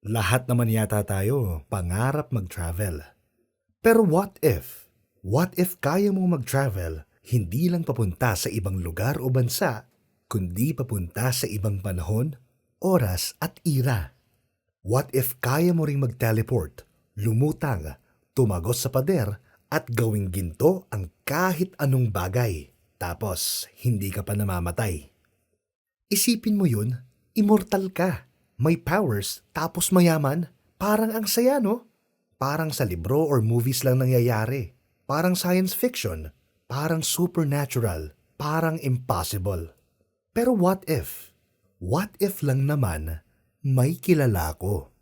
Lahat naman yata tayo pangarap mag-travel. Pero what if? What if kaya mo mag-travel hindi lang papunta sa ibang lugar o bansa, kundi papunta sa ibang panahon, oras at era? What if kaya mo ring mag-teleport, lumutang, tumagos sa pader at gawing ginto ang kahit anong bagay, tapos hindi ka pa namamatay? Isipin mo yun, immortal ka, may powers tapos mayaman. Parang ang saya, no? Parang sa libro or movies lang nangyayari. Parang science fiction. Parang supernatural. Parang impossible. Pero what if? What if lang naman may kilala ko?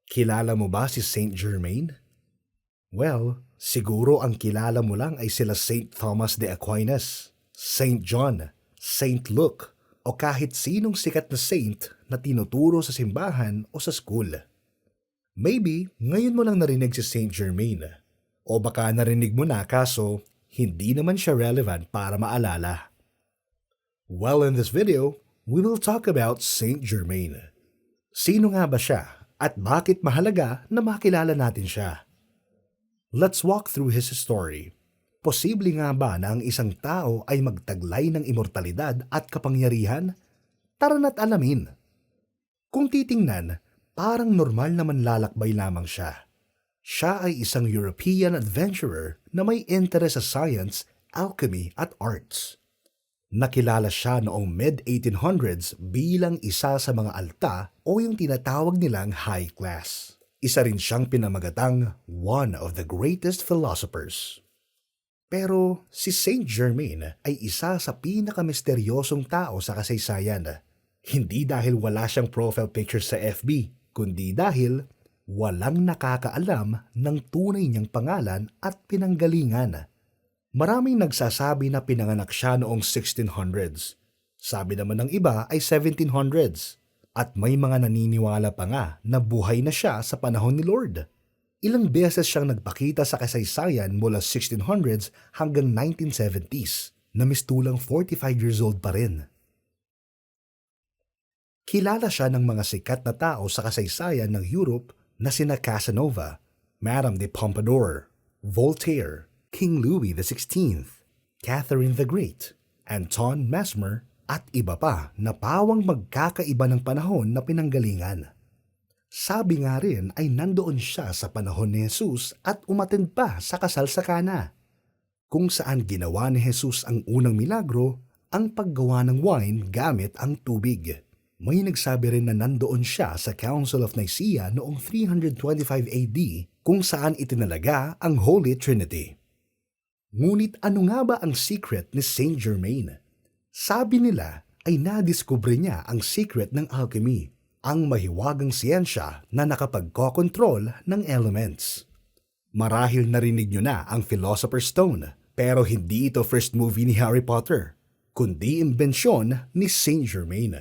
Kilala mo ba si Saint Germain? Well, siguro ang kilala mo lang ay sila Saint Thomas de Aquinas, Saint John, Saint Luke, o kahit sinong sikat na saint na tinuturo sa simbahan o sa school. Maybe, ngayon mo lang narinig si Saint Germain. O baka narinig mo na kaso hindi naman siya relevant para maalala. Well, in this video, we will talk about Saint Germain. Sino nga ba siya at bakit mahalaga na makilala natin siya? Let's walk through his story. Posible nga ba na ang isang tao ay magtaglay ng immortalidad at kapangyarihan? Tara na't alamin. Kung titingnan, parang normal naman lalakbay lamang siya. Siya ay isang European adventurer na may interest sa science, alchemy at arts. Nakilala siya noong mid-1800s bilang isa sa mga alta o yung tinatawag nilang high class. Isa rin siyang pinamagatang one of the greatest philosophers. Pero si Saint Germain ay isa sa pinakamisteryosong tao sa kasaysayan. Hindi dahil wala siyang profile picture sa FB, kundi dahil walang nakakaalam ng tunay niyang pangalan at pinanggalingan. Maraming nagsasabi na pinanganak siya noong 1600s. Sabi naman ng iba ay 1700s. At may mga naniniwala pa nga na buhay na siya sa panahon ni Lord. Ilang beses siyang nagpakita sa kasaysayan mula 1600s hanggang 1970s na mistulang 45 years old pa rin. Kilala siya ng mga sikat na tao sa kasaysayan ng Europe na sina Casanova, Madame de Pompadour, Voltaire, King Louis XVI, Catherine the Great, Anton Mesmer at iba pa na pawang magkakaiba ng panahon na pinanggalingan. Sabi nga rin ay nandoon siya sa panahon ni Jesus at umattend pa sa kasal sa Cana, kung saan ginawa ni Jesus ang unang milagro, ang paggawa ng wine gamit ang tubig. May nagsabi rin na nandoon siya sa Council of Nicaea noong 325 AD kung saan itinalaga ang Holy Trinity. Ngunit ano nga ba ang secret ni Saint Germain? Sabi nila ay nadiskubre niya ang secret ng alchemy, ang mahiwagang siyensya na nakapagkokontrol ng elements. Marahil narinig nyo na ang Philosopher's Stone, pero hindi ito first movie ni Harry Potter, kundi imbensyon ni Saint Germain.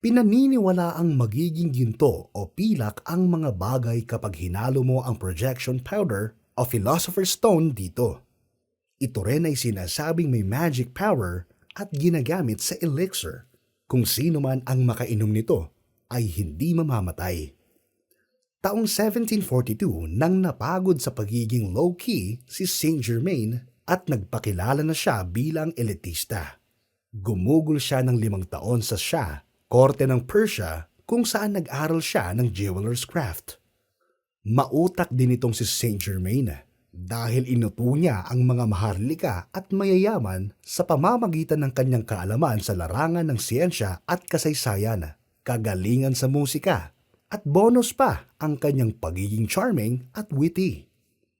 Pinaniniwala ang magiging ginto o pilak ang mga bagay kapag hinalo mo ang projection powder o Philosopher's Stone dito. Ito rin ay sinasabing may magic power at ginagamit sa elixir. Kung sino man ang makainom nito ay hindi mamamatay. Taong 1742 nang napagod sa pagiging low-key si Saint Germain at nagpakilala na siya bilang elitista. Gumugol siya ng 5 taon sa Shah, korte ng Persia, kung saan nag-aral siya ng jeweler's craft. Mautak din itong si Saint Germain dahil inuto niya ang mga maharlika at mayayaman sa pamamagitan ng kanyang kaalaman sa larangan ng siyensya at kasaysayan, kagalingan sa musika, at bonus pa ang kanyang pagiging charming at witty.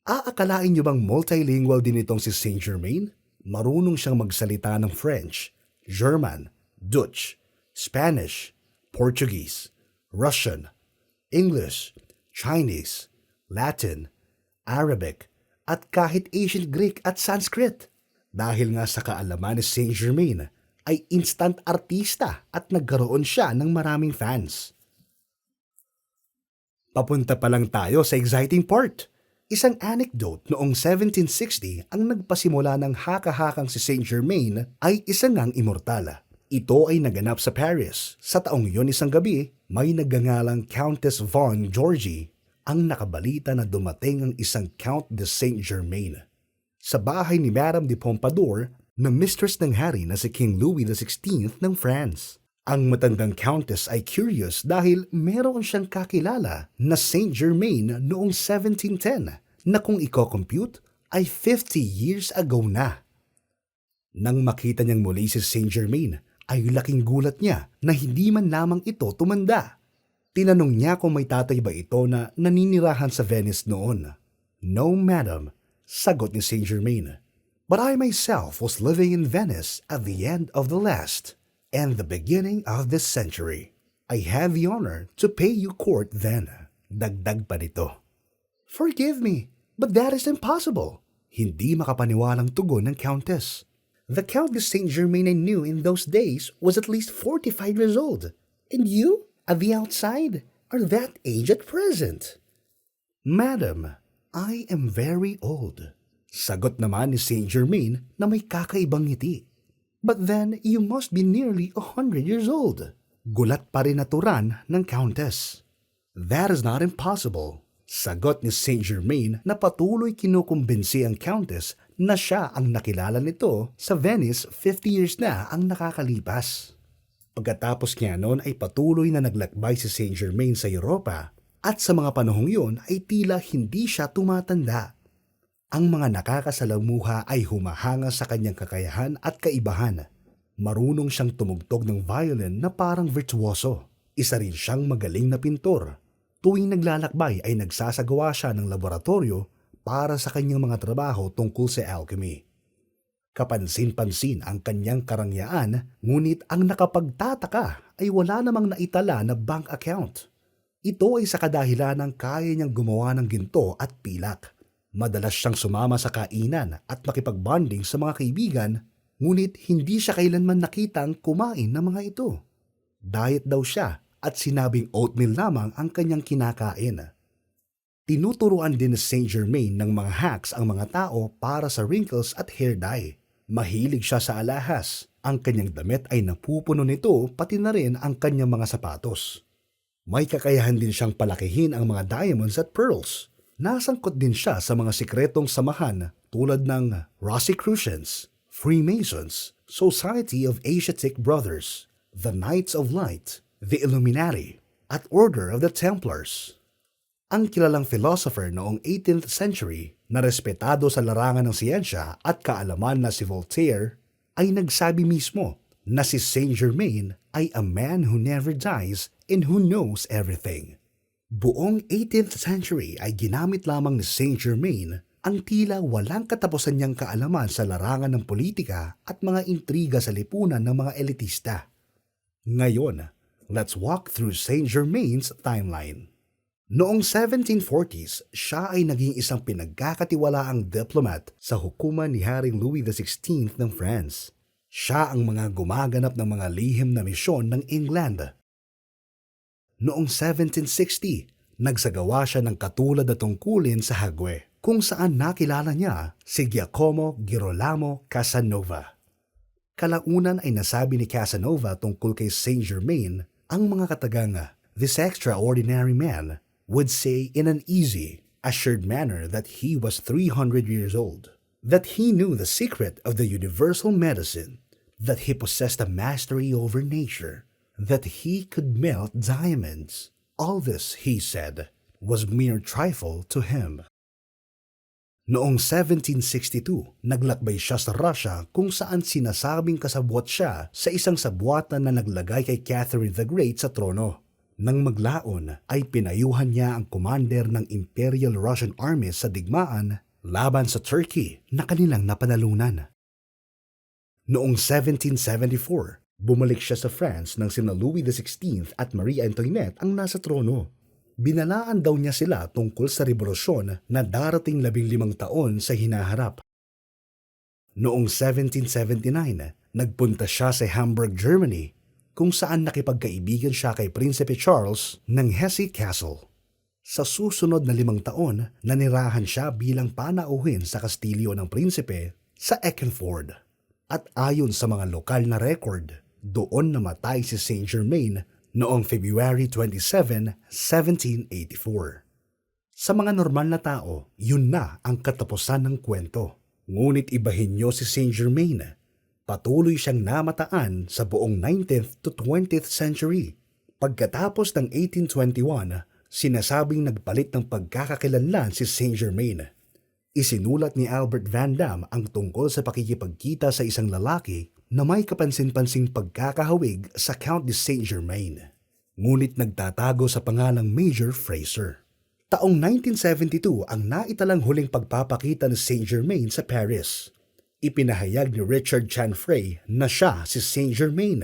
Aakalain niyo bang multilingual din itong si Saint Germain? Marunong siyang magsalita ng French, German, Dutch, Spanish, Portuguese, Russian, English, Chinese, Latin, Arabic, at kahit Ancient Greek at Sanskrit. Dahil nga sa kaalaman ni Saint Germain, ay instant artista at nagkaroon siya ng maraming fans. Papunta pa lang tayo sa exciting part. Isang anecdote noong 1760 ang nagpasimula ng haka-hakang si Saint Germain ay isa ngang immortal. Ito ay naganap sa Paris. Sa taong yon isang gabi, may nagngangalang Countess von Georgi ang nakabalita na dumating ang isang Count de Saint-Germain sa bahay ni Madame de Pompadour na mistress ng hari na si King Louis XVI ng France. Ang matandang countess ay curious dahil meron siyang kakilala na Saint-Germain noong 1710 na kung i-compute ay 50 years ago na. Nang makita niyang muli si Saint-Germain ay laking gulat niya na hindi man lamang ito tumanda. Tinanong niya kung may tatay ba ito na naninirahan sa Venice noon. "No, madam," sagot ni Saint-Germain. "But I myself was living in Venice at the end of the last and the beginning of this century. I had the honor to pay you court then." Dagdag pa nito. "Forgive me, but that is impossible." Hindi makapaniwalang tugon ng countess. "The Count de Saint-Germain I knew in those days was at least 45 years old, and you, at the outside, are that age at present." "Madam, I am very old," sagot naman ni Saint-Germain na may kakaibang ngiti. "But then you must be nearly 100 years old." Gulat pa rin naturan ng countess. "That is not impossible," sagot ni Saint-Germain na patuloy kinukumbinsi ang countess na siya ang nakilala nito sa Venice 50 years na ang nakakalipas. Pagkatapos niya noon ay patuloy na naglakbay si Saint-Germain sa Europa at sa mga panahong yun ay tila hindi siya tumatanda. Ang mga nakakasalamuha ay humahanga sa kanyang kakayahan at kaibahan. Marunong siyang tumugtog ng violin na parang virtuoso. Isa rin siyang magaling na pintor. Tuwing naglalakbay ay nagsasagawa siya ng laboratorio para sa kanyang mga trabaho tungkol sa alchemy. Kapansin-pansin ang kanyang karangyaan, ngunit ang nakapagtataka ay wala namang naitala na bank account. Ito ay sa kadahilan ng kaya niyang gumawa ng ginto at pilak. Madalas siyang sumama sa kainan at makipagbonding sa mga kaibigan, ngunit hindi siya kailanman nakitang kumain ng mga ito. Diet daw siya at sinabing oatmeal lamang ang kanyang kinakain. Tinuturuan din ni Saint-Germain ng mga hacks ang mga tao para sa wrinkles at hair dye. Mahilig siya sa alahas. Ang kanyang damit ay napupuno nito pati na rin ang kanyang mga sapatos. May kakayahan din siyang palakihin ang mga diamonds at pearls. Nasangkot din siya sa mga sikretong samahan tulad ng Rosicrucians, Freemasons, Society of Asiatic Brothers, the Knights of Light, the Illuminati, at Order of the Templars. Ang kilalang philosopher noong 18th century na respetado sa larangan ng siyensya at kaalaman na si Voltaire ay nagsabi mismo na si Saint-Germain ay a man who never dies and who knows everything. Buong 18th century ay ginamit lamang ni Saint-Germain ang tila walang katapusan niyang kaalaman sa larangan ng politika at mga intriga sa lipunan ng mga elitista. Ngayon, let's walk through Saint-Germain's timeline. Noong 1740s, siya ay naging isang pinagkakatiwalaang diplomat sa hukuman ni Haring Louis XVI ng France. Siya ang mga gumaganap ng mga lihim na misyon ng England. Noong 1760, nagsagawa siya ng katulad na tungkulin sa Hague, kung saan nakilala niya si Giacomo Girolamo Casanova. Kalaunan ay nasabi ni Casanova tungkol kay Saint-Germain ang mga katagang, "This extraordinary man would say in an easy, assured manner that he was 300 years old, that he knew the secret of the universal medicine, that he possessed a mastery over nature, that he could melt diamonds. All this," he said, "was mere trifle to him." Noong 1762, naglakbay siya sa Russia kung saan sinasabing kasabwat siya sa isang sabwatan na naglagay kay Catherine the Great sa trono. Nang maglaon ay pinayuhan niya ang commander ng Imperial Russian Army sa digmaan laban sa Turkey na kanilang napanalunan. Noong 1774, bumalik siya sa France nang sina Louis XVI at Marie Antoinette ang nasa trono. Binalaan daw niya sila tungkol sa revolusyon na darating 15 taon sa hinaharap. Noong 1779, nagpunta siya sa Hamburg, Germany, kung saan nakipagkaibigan siya kay Prinsipe Charles ng Hesse Castle. Sa susunod na 5 taon, nanirahan siya bilang panauhin sa kastilyo ng prinsipe sa Eckernford. At ayon sa mga lokal na record, Doon namatay si Saint Germain noong February 27, 1784. Sa mga normal na tao, yun na ang katapusan ng kwento. Ngunit ibahin niyo si Saint Germain. Patuloy siyang namataan sa buong 19th to 20th century. Pagkatapos ng 1821, sinasabing nagpalit ng pagkakakilanlan si Saint Germain. Isinulat ni Albert Van Damme ang tungkol sa pakikipagkita sa isang lalaki na may kapansin-pansing pagkakahawig sa Count de Saint Germain. Ngunit nagtatago sa pangalang Major Fraser. Taong 1972 ang naitalang huling pagpapakita ni Saint Germain sa Paris. Ipinahayag ni Richard Chanfrey na siya si Saint Germain.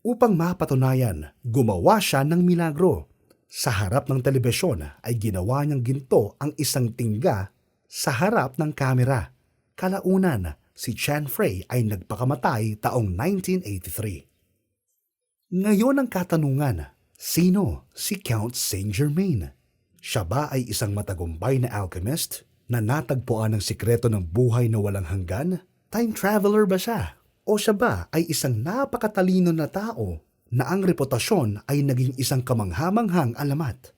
Upang mapatunayan, gumawa siya ng milagro. Sa harap ng telebisyon ay ginawa niyang ginto ang isang tingga sa harap ng kamera. Kalaunan, si Chanfrey ay nagpakamatay taong 1983. Ngayon ang katanungan, sino si Count Saint Germain? Siya ba ay isang matagumpay na alchemist na natagpuan ng sikreto ng buhay na walang hanggan? Time traveler ba siya? O siya ba ay isang napakatalino na tao na ang reputasyon ay naging isang kamanghamanghang alamat?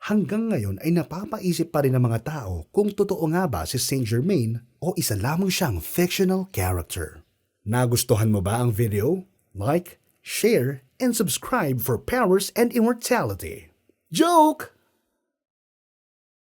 Hanggang ngayon ay napapaisip pa rin ng mga tao kung totoo nga ba si Saint Germain o isa lamang siyang fictional character. Nagustuhan mo ba ang video? Like, share, and subscribe for powers and immortality. Joke!